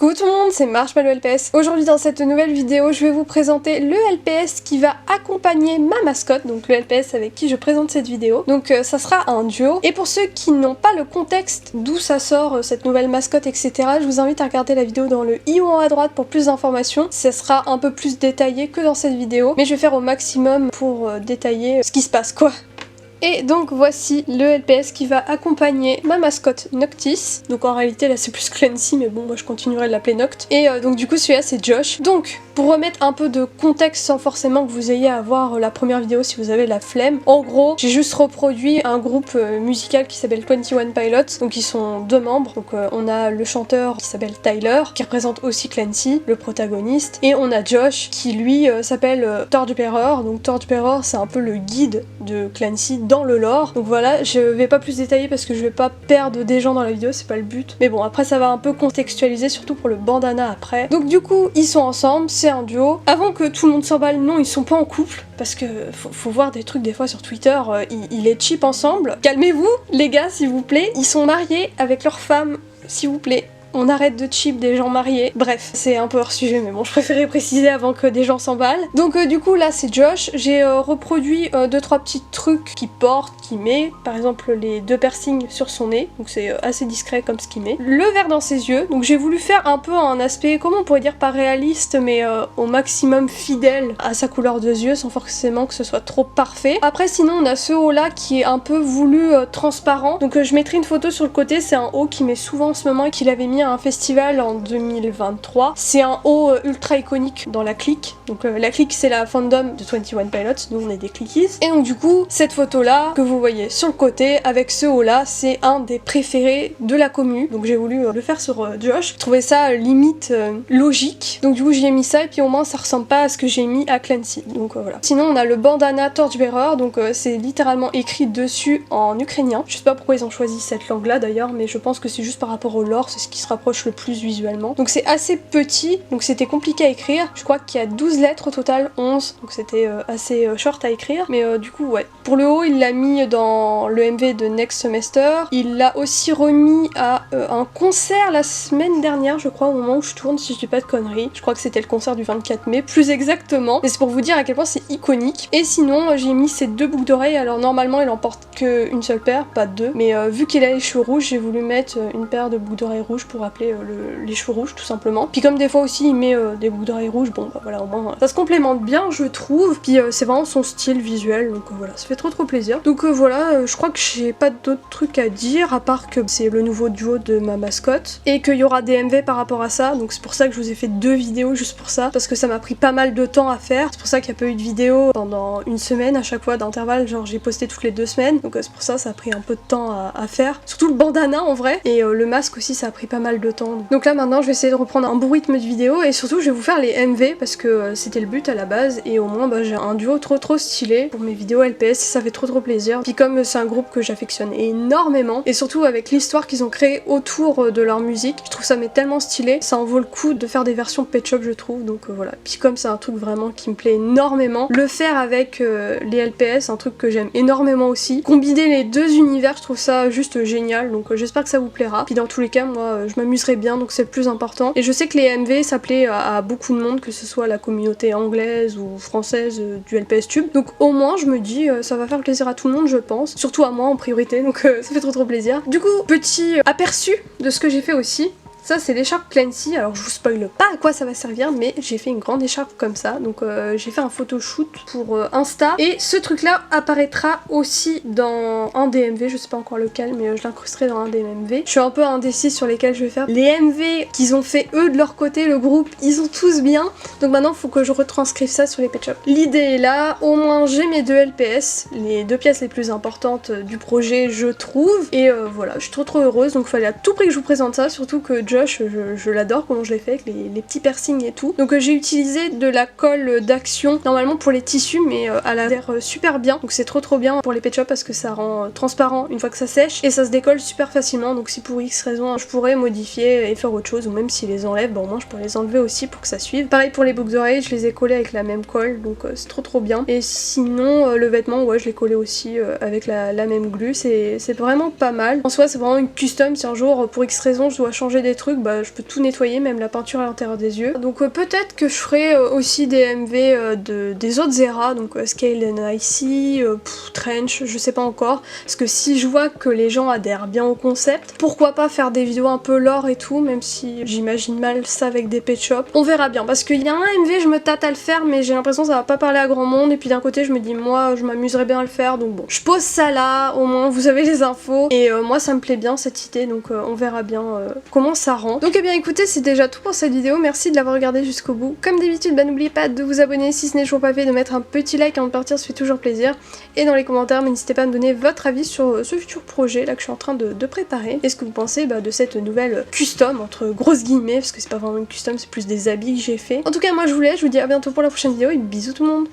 Coucou tout le monde, c'est Marshmallow LPS. Aujourd'hui dans cette nouvelle vidéo, je vais vous présenter le LPS qui va accompagner ma mascotte, donc le LPS avec qui je présente cette vidéo. Donc ça sera un duo. Et pour ceux qui n'ont pas le contexte d'où ça sort, cette nouvelle mascotte, etc., je vous invite à regarder la vidéo dans le i ou en haut à droite pour plus d'informations. Ça sera un peu plus détaillé que dans cette vidéo, mais je vais faire au maximum pour détailler ce qui se passe quoi. Et donc voici le LPS qui va accompagner ma mascotte Noctis. Donc en réalité là c'est plus Clancy, mais bon moi je continuerai de l'appeler Noct. Et donc du coup celui-là c'est Josh. Donc pour remettre un peu de contexte sans forcément que vous ayez à voir la première vidéo si vous avez la flemme, en gros j'ai juste reproduit un groupe musical qui s'appelle 21 Pilots. Donc ils sont deux membres. Donc on a le chanteur qui s'appelle Tyler, qui représente aussi Clancy, le protagoniste. Et on a Josh qui lui s'appelle Torchbearer. Donc Torchbearer c'est un peu le guide de Clancy dans le lore. Donc voilà, je vais pas plus détailler parce que je vais pas perdre des gens dans la vidéo, c'est pas le but. Mais bon, après ça va un peu contextualiser, surtout pour le bandana après. Donc du coup, ils sont ensemble, c'est un duo. Avant que tout le monde s'emballe, non, ils sont pas en couple. Parce que faut voir des trucs des fois sur Twitter, ils les cheap ensemble. Calmez-vous, les gars, s'il vous plaît. Ils sont mariés avec leur femme, s'il vous plaît. On arrête de cheap des gens mariés. Bref, c'est un peu hors sujet, mais bon, je préférais préciser avant que des gens s'emballent. Donc du coup, là, c'est Josh. J'ai reproduit 2-3 petits trucs qu'il porte, qu'il met. Par exemple, les deux piercings sur son nez. Donc c'est assez discret comme ce qu'il met. Le vert dans ses yeux. Donc j'ai voulu faire un peu un aspect, comment on pourrait dire, pas réaliste, mais au maximum fidèle à sa couleur de yeux, sans forcément que ce soit trop parfait. Après, sinon, on a ce haut-là qui est un peu voulu transparent. Donc je mettrai une photo sur le côté. C'est un haut qui met souvent en ce moment et qu'il avait mis à un festival en 2023. C'est un haut ultra iconique dans la clique. Donc la clique c'est la fandom de 21 Pilots, nous on est des clickies. Et donc du coup cette photo là que vous voyez sur le côté avec ce haut là, c'est un des préférés de la commu. Donc j'ai voulu le faire sur Josh. Je trouvais ça limite logique. Donc du coup j'y ai mis ça et puis au moins ça ressemble pas à ce que j'ai mis à Clancy. Donc voilà. Sinon on a le bandana Torchbearer. Donc c'est littéralement écrit dessus en ukrainien. Je sais pas pourquoi ils ont choisi cette langue là d'ailleurs, mais je pense que c'est juste par rapport au lore, c'est ce qui se rapproche le plus visuellement. Donc c'est assez petit, donc c'était compliqué à écrire. Je crois qu'il y a 12 lettres au total, 11, donc c'était assez short à écrire. Mais du coup ouais. Pour le haut il l'a mis dans le MV de Next Semester. Il l'a aussi remis à un concert la semaine dernière je crois, au moment où je tourne si je dis pas de conneries. Je crois que c'était le concert du 24 mai, plus exactement. Et c'est pour vous dire à quel point c'est iconique. Et sinon j'ai mis ces deux boucles d'oreilles. Alors normalement il en porte qu'une seule paire, pas deux. Mais vu qu'il a les cheveux rouges, j'ai voulu mettre une paire de boucles d'oreilles rouges pour rappeler les cheveux rouges tout simplement. Puis comme des fois aussi il met des boucles d'oreilles rouges, bon bah voilà au moins ça se complémente bien je trouve. Puis c'est vraiment son style visuel, donc voilà, ça fait trop plaisir. Donc voilà, je crois que j'ai pas d'autres trucs à dire à part que c'est le nouveau duo de ma mascotte et qu'il y aura des MV par rapport à ça. Donc c'est pour ça que je vous ai fait 2 vidéos juste pour ça, parce que ça m'a pris pas mal de temps à faire. C'est pour ça qu'il n'y a pas eu de vidéo pendant une semaine à chaque fois d'intervalle, genre j'ai posté toutes les 2 semaines. Donc c'est pour ça ça a pris un peu de temps à faire. Surtout le bandana en vrai, et le masque aussi ça a pris pas mal de temps. Donc là maintenant je vais essayer de reprendre un bon rythme de vidéo et surtout je vais vous faire les MV parce que c'était le but à la base et au moins bah, j'ai un duo trop stylé pour mes vidéos LPS et ça fait trop plaisir. Puis comme c'est un groupe que j'affectionne énormément et surtout avec l'histoire qu'ils ont créée autour de leur musique, je trouve ça mais tellement stylé, ça en vaut le coup de faire des versions Pet Shop je trouve. Donc voilà. Puis comme c'est un truc vraiment qui me plaît énormément, le faire avec les LPS, un truc que j'aime énormément aussi. Combiner les deux univers, je trouve ça juste génial. Donc j'espère que ça vous plaira. Puis dans tous les cas moi je m'amuserai bien, donc c'est le plus important. Et je sais que les MV ça plaît à beaucoup de monde, que ce soit la communauté anglaise ou française du LPS Tube. Donc au moins je me dis ça va faire plaisir à tout le monde je pense, surtout à moi en priorité, donc ça fait trop plaisir. Du coup petit aperçu de ce que j'ai fait aussi. Ça c'est l'écharpe Clancy, alors je vous spoile pas à quoi ça va servir, mais j'ai fait une grande écharpe comme ça, donc j'ai fait un photoshoot pour Insta, et ce truc là apparaîtra aussi dans un des MV, je sais pas encore lequel, mais je l'incrusterai dans un des MV. Je suis un peu indécise sur lesquels je vais faire. Les MV qu'ils ont fait eux de leur côté, le groupe, ils sont tous bien, donc maintenant faut que je retranscrive ça sur les Pet Shop. L'idée est là, au moins j'ai mes 2 LPS, les 2 pièces les plus importantes du projet je trouve, et voilà, je suis trop heureuse, donc fallait à tout prix que je vous présente ça, surtout que Josh, je l'adore comment je l'ai fait avec les petits piercings et tout. Donc j'ai utilisé de la colle d'action normalement pour les tissus, mais elle a l'air super bien. Donc c'est trop bien pour les Pet Shop parce que ça rend transparent une fois que ça sèche et ça se décolle super facilement. Donc si pour X raison je pourrais modifier et faire autre chose, ou même s'ils les enlèvent, bon au moins je pourrais les enlever aussi pour que ça suive. Pareil pour les boucles d'oreilles, je les ai collées avec la même colle, donc c'est trop bien. Et sinon le vêtement, ouais je l'ai collé aussi avec la même glue, c'est vraiment pas mal. En soi c'est vraiment une custom, si un jour pour X raison je dois changer des trucs, bah je peux tout nettoyer, même la peinture à l'intérieur des yeux. Donc peut-être que je ferai aussi des MV des autres eras, donc Scale and Icy, Trench, je sais pas encore. Parce que si je vois que les gens adhèrent bien au concept, pourquoi pas faire des vidéos un peu lore et tout, même si j'imagine mal ça avec des pet shops. On verra bien, parce qu'il y a un MV, je me tâte à le faire, mais j'ai l'impression que ça va pas parler à grand monde, et puis d'un côté je me dis moi je m'amuserais bien à le faire, donc bon. Je pose ça là, au moins vous avez les infos, et moi ça me plaît bien cette idée, donc on verra bien comment ça rend. Donc eh bien écoutez, c'est déjà tout pour cette vidéo, merci de l'avoir regardé jusqu'au bout. Comme d'habitude, bah n'oubliez pas de vous abonner si ce n'est toujours pas fait, de mettre un petit like avant de partir, ça fait toujours plaisir. Et dans les commentaires, n'hésitez pas à me donner votre avis sur ce futur projet là que je suis en train de préparer. Et ce que vous pensez de cette nouvelle custom, entre grosses guillemets, parce que c'est pas vraiment une custom, c'est plus des habits que j'ai fait. En tout cas, moi je vous laisse, je vous dis à bientôt pour la prochaine vidéo et bisous tout le monde.